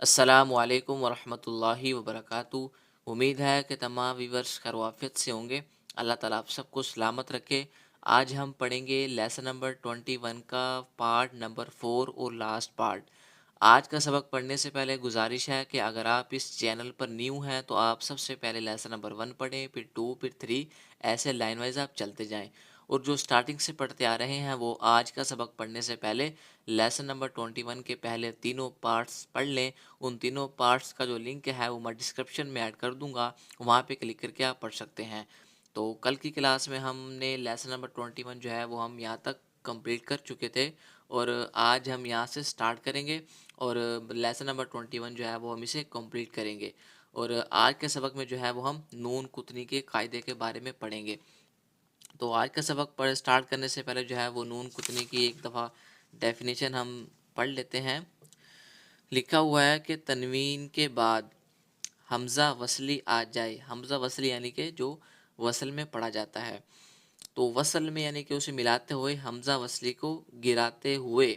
अस्सलामु अलैकुम वरहमतुल्लाहि वबरकातुहू। उम्मीद है कि तमाम व्यूवर्स खैरियत से होंगे। अल्लाह ताला आप सबको सलामत रखे। आज हम पढ़ेंगे लेसन नंबर 21 का पार्ट नंबर 4 और लास्ट पार्ट। आज का सबक पढ़ने से पहले गुजारिश है कि अगर आप इस चैनल पर न्यू हैं तो आप सबसे पहले लेसन नंबर 1 पढ़ें, फिर 2, फिर 3, ऐसे लाइन वाइज आप चलते जाएं। और जो स्टार्टिंग से पढ़ते आ रहे हैं वो आज का सबक पढ़ने से पहले लेसन नंबर 21 के पहले तीनों पार्ट्स पढ़ लें। उन तीनों पार्ट्स का जो लिंक है वो मैं डिस्क्रिप्शन में ऐड कर दूंगा, वहाँ पे क्लिक करके आप पढ़ सकते हैं। तो कल की क्लास में हमने लेसन नंबर 21 जो है वो हम यहाँ तक कंप्लीट कर चुके थे और आज हम यहाँ से स्टार्ट करेंगे और लेसन नंबर 21 जो है वो हम इसे कंप्लीट करेंगे। और आज के सबक में जो है वो हम नून कुतनी के कायदे के बारे में पढ़ेंगे। तो आज का सबक पढ़ स्टार्ट करने से पहले जो है वो नून कुतनी की एक दफ़ा डेफिनेशन हम पढ़ लेते हैं। लिखा हुआ है कि तनवीन के बाद हमज़ा वसली आ जाए। हमज़ा वसली यानी कि जो वसल में पढ़ा जाता है, तो वसल में यानी कि उसे मिलाते हुए हमज़ा वसली को गिराते हुए।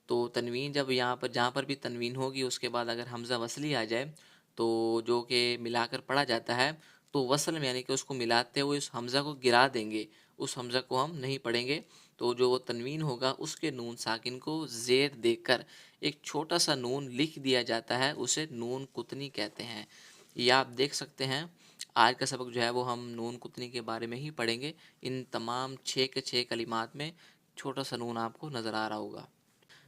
तो तनवीन जब यहाँ पर जहाँ पर भी तनवीन होगी उसके बाद अगर हमज़ा वसली आ जाए तो जो कि मिलाकर पढ़ा जाता है, तो वसल में यानी कि उसको मिलाते हुए उस हमज़ा को गिरा देंगे, उस हमज़ा को हम नहीं पढ़ेंगे। तो जो तनवीन होगा उसके नून साकिन को ज़ेर देकर एक छोटा सा नून लिख दिया जाता है, उसे नून कुतनी कहते हैं। ये आप देख सकते हैं। आज का सबक जो है वो हम नून कुतनी के बारे में ही पढ़ेंगे। इन तमाम 6 के 6 कलिमात में छोटा सा नून आपको नज़र आ रहा होगा।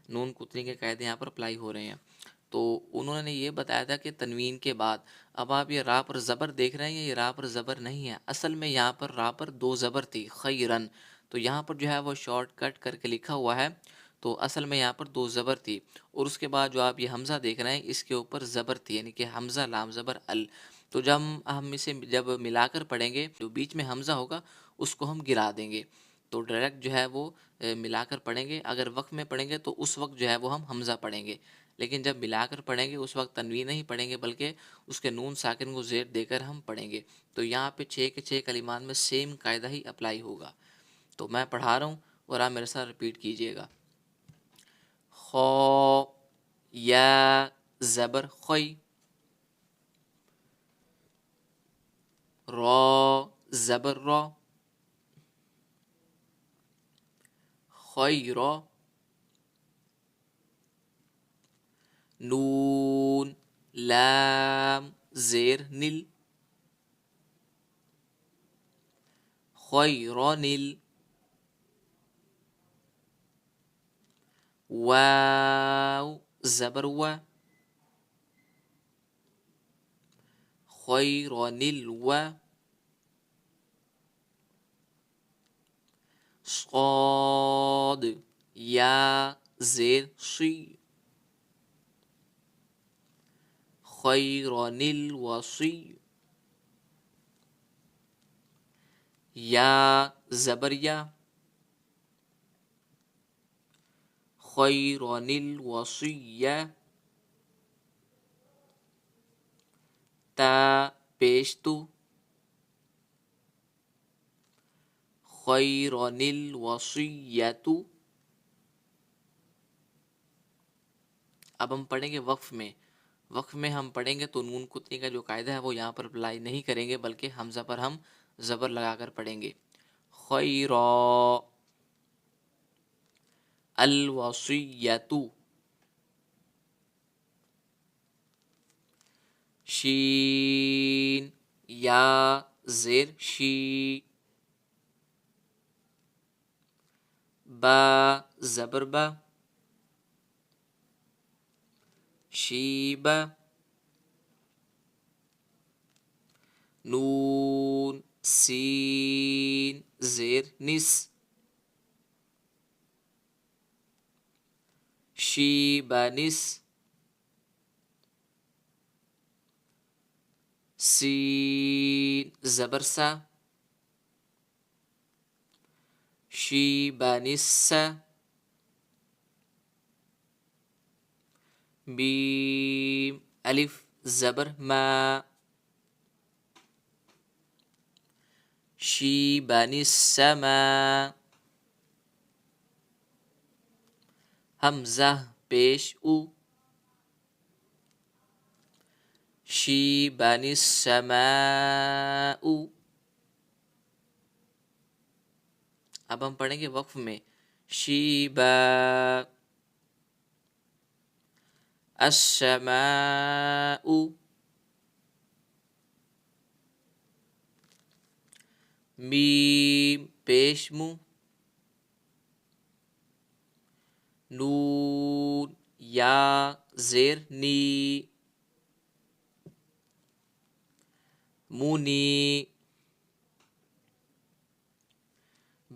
नून कुतनी के कायदे यहाँ पर अप्लाई हो रहे हैं। तो उन्होंने ये बताया था कि तनवीन के बाद अब आप ये रा पर ज़बर देख रहे हैं, ये रा पर ज़बर नहीं है, असल में यहाँ पर रा पर 2 ज़बर थी, खैरन। तो यहाँ पर जो है वो शॉर्ट कट करके लिखा हुआ है, तो असल में यहाँ पर 2 ज़बर थी। और उसके बाद जो आप ये हमज़ा देख रहे हैं इसके ऊपर ज़बर थी, यानी कि हमज़ा लाम ज़बर अल। तो जब हम इसे जब मिलाकर पढ़ेंगे जो बीच में हमज़ा होगा उसको हम गिरा देंगे। तो डायरेक्ट जो है वो मिलाकर पढ़ेंगे। अगर वक़्फ़ में पढ़ेंगे तो उस वक्त जो है वो हम हमज़ा पढ़ेंगे, लेकिन जब मिलाकर पढ़ेंगे उस वक्त तनवीन नहीं पढ़ेंगे बल्कि उसके नून साकिन को ज़ेर देकर हम पढ़ेंगे। तो यहाँ पे 6 के 6 कलिमात में सेम कायदा ही अप्लाई होगा। तो मैं पढ़ा रहा हूँ और आप मेरे साथ रिपीट कीजिएगा। खौ या ज़बर खई, रौ ज़बर रौ, खैर, नून लाम ज़ेर निल, खैरनिल, वाव ज़बर वा, खैरनिल वा, صاد या ज़ेर सी, खैरनिल वसी, या ज़बर या, खैरनिल वसिया, ता पेश तू, खैरनिल वसियतु। अब हम पढ़ेंगे वक्फ में। वक्फ में हम पढ़ेंगे तो नून कुतनी का जो कायदा है वो यहाँ पर अप्लाई नहीं करेंगे बल्कि हमज़ा पर हम ज़बर लगाकर पढ़ेंगे। खैरा, अल वसियतु, शीन या ज़ेर शी, बा ज़बर बा, शीबा, नून सीन ज़ेर निस, शीबानिस, सीन ज़बर सा, शीबानिस्सा, बीम अलिफ ज़बर मा, शीबानिस्समा, हमज़ा पेश उ, شیبن السماء. اب ہم پڑھیں گے وقف میں شیبا السماء. میم پیش منہ. نون یا زیر نی. مونی.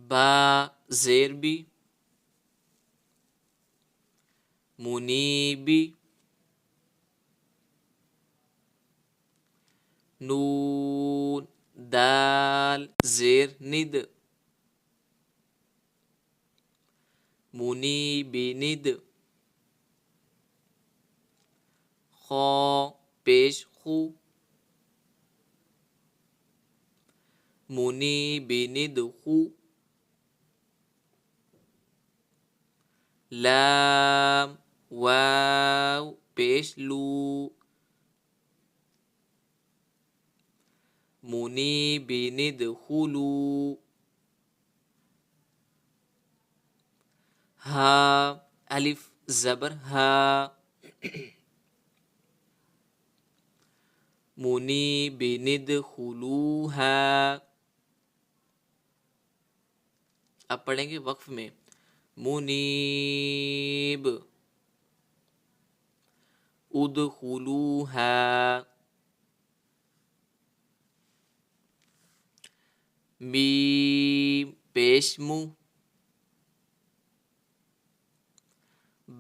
با زیر بی. منیبی. نون دال زیر ند. منیبی ند. خا پیش خو. منیبی ند خو. لام واو پیش لو. منیبی ند خلو. ہا الف زبر ہا. منیبی ند خلوہا. اب پڑھیں گے وقف میں منیب ادخلوہا. میم پیش منہ.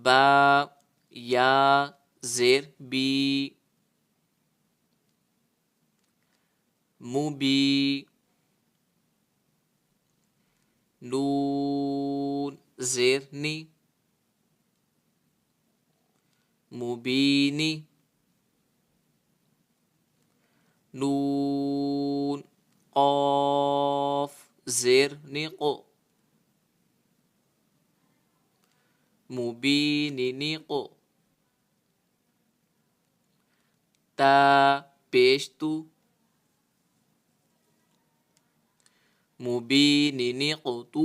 با یا زیر بی. مبی. نون زیر نی. مبینی. نون قاف زیر نق. مبین نق. تا پیش تو. مبین نقت.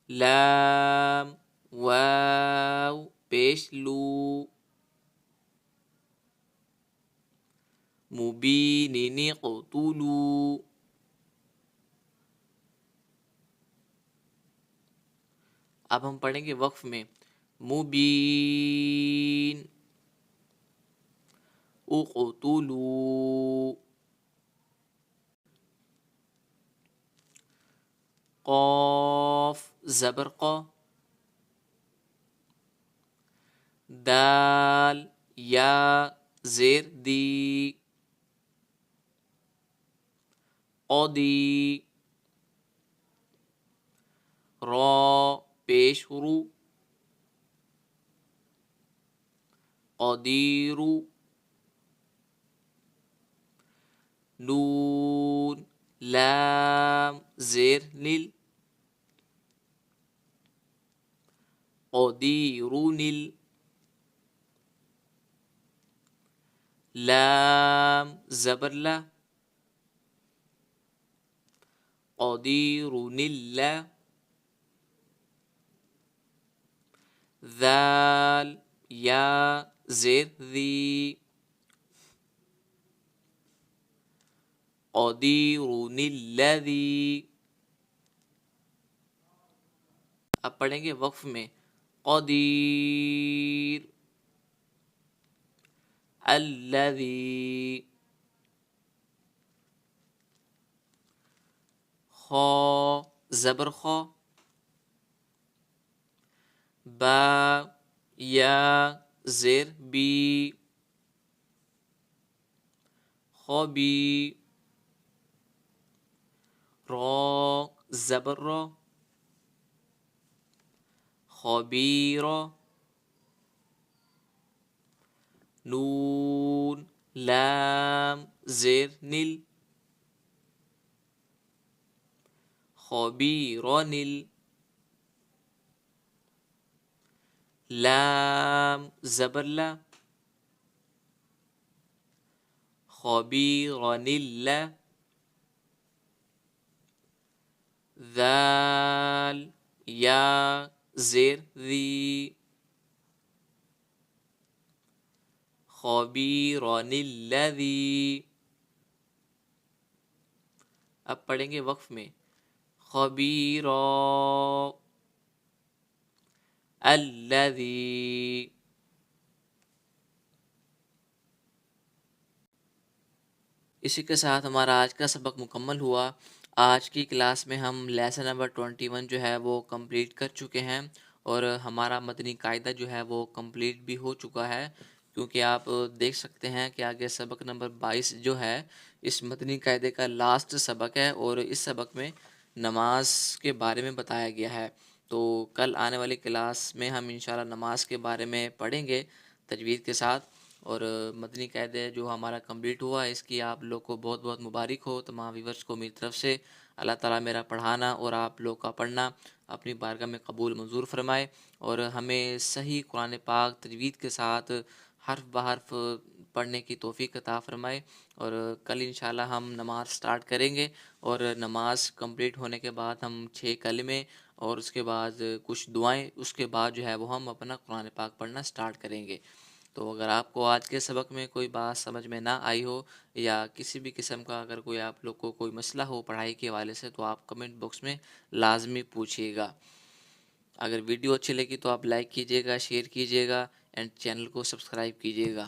لام واو پیش لو. مبین نقتلو. اب ہم پڑھیں گے وقف میں مبین اقتلو. قاف زبر قا. دال یا زیر دی. قدی. را پیش رو. قدیر. نون لام زیر نیل. قدیر نیل. لام زبر لا. قدیر نیل. ذال یا زیر ذی. قدیر الذی. اب پڑھیں گے وقف میں قدیر الذی. خا زبر خا. با یا زیر بی. خبی. را زبر را. خبیرا. نون لام زیر نیل. خبیرا نیل. لام زبر لا، خبيرا لا، ذال یا زیر ذی، خبيرا الذي. اب پڑھیں گے وقف میں، خبیرا الذی. اسی کے ساتھ ہمارا آج کا سبق مکمل ہوا. آج کی کلاس میں ہم لیسن نمبر 21 جو ہے وہ کمپلیٹ کر چکے ہیں، اور ہمارا متنی قاعدہ جو ہے وہ کمپلیٹ بھی ہو چکا ہے، کیونکہ آپ دیکھ سکتے ہیں کہ آگے سبق نمبر 22 جو ہے اس متنی قاعدے کا لاسٹ سبق ہے، اور اس سبق میں نماز کے بارے میں بتایا گیا ہے. تو کل آنے والی کلاس میں ہم انشاءاللہ نماز کے بارے میں پڑھیں گے تجوید کے ساتھ. اور مدنی قاعدہ جو ہمارا کمپلیٹ ہوا ہے، اس کی آپ لوگ کو بہت بہت مبارک ہو. تمام ویورس کو میری طرف سے اللہ تعالیٰ میرا پڑھانا اور آپ لوگ کا پڑھنا اپنی بارگاہ میں قبول منظور فرمائے، اور ہمیں صحیح قرآن پاک تجوید کے ساتھ حرف بحرف پڑھنے کی توفیق عطا فرمائے. اور کل انشاءاللہ ہم نماز سٹارٹ کریں گے، اور نماز کمپلیٹ ہونے کے بعد ہم 6 کلمے اور اس کے بعد کچھ دعائیں، اس کے بعد جو ہے وہ ہم اپنا قرآن پاک پڑھنا سٹارٹ کریں گے. تو اگر آپ کو آج کے سبق میں کوئی بات سمجھ میں نہ آئی ہو، یا کسی بھی قسم کا اگر کوئی آپ لوگ کو کوئی مسئلہ ہو پڑھائی کے حوالے سے، تو آپ کمنٹ باکس میں لازمی پوچھیے گا. اگر ویڈیو اچھی لگی تو آپ لائک کیجیے گا، شیئر کیجیے گا، اینڈ چینل کو سبسکرائب کیجیے گا.